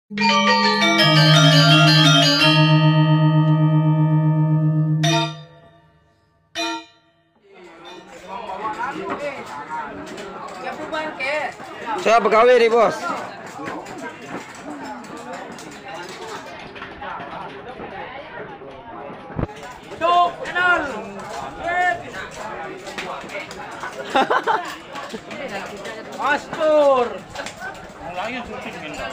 Saya pegawai nih, Bos. Pastur. Mulanya syuting kan.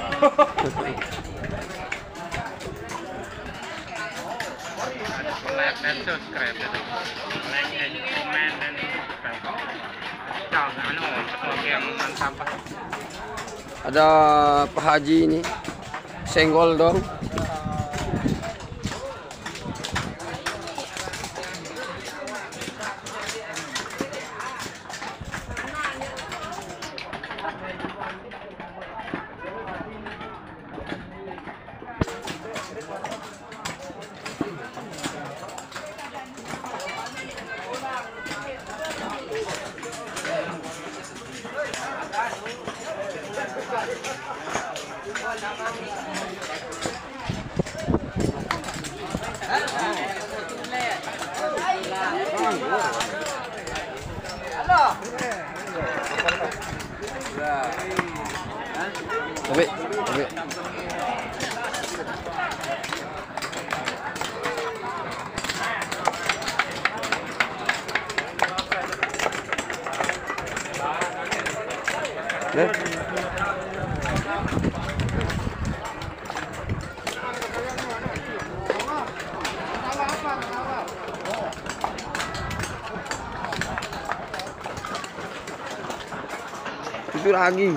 Like dan subscribe itu. Like dan comment dan subscribe. Jangan sesuatu yang mantap. Ada Pak Haji ini. Senggol dong. Tapi. Itu lagi.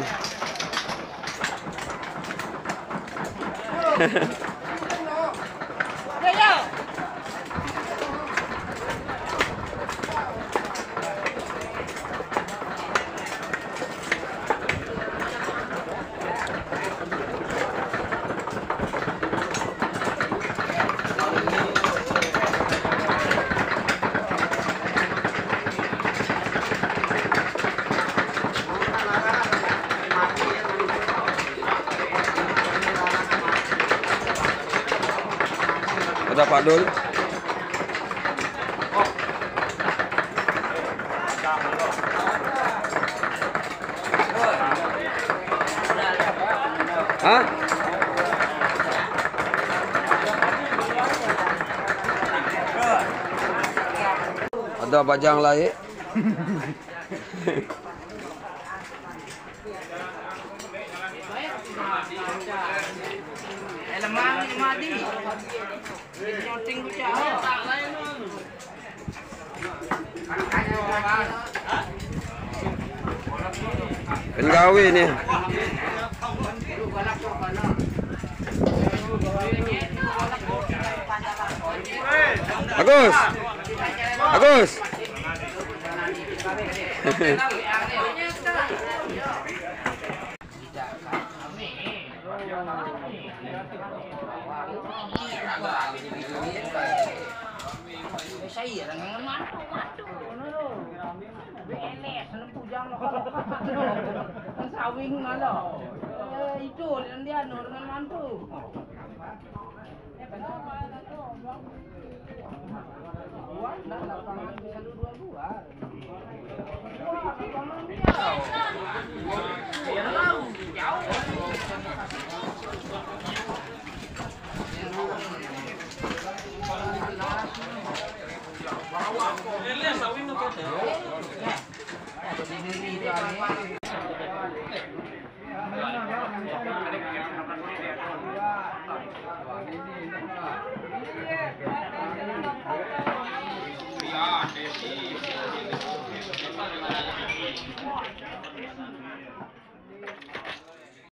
Ada Pak Dul. Hah? Ada bajang lain. Penggawe nih. Agus. Agus. Saya orang mantu beles pujang sawing mana itu dia dengan mantu lapangan bisa dua-dua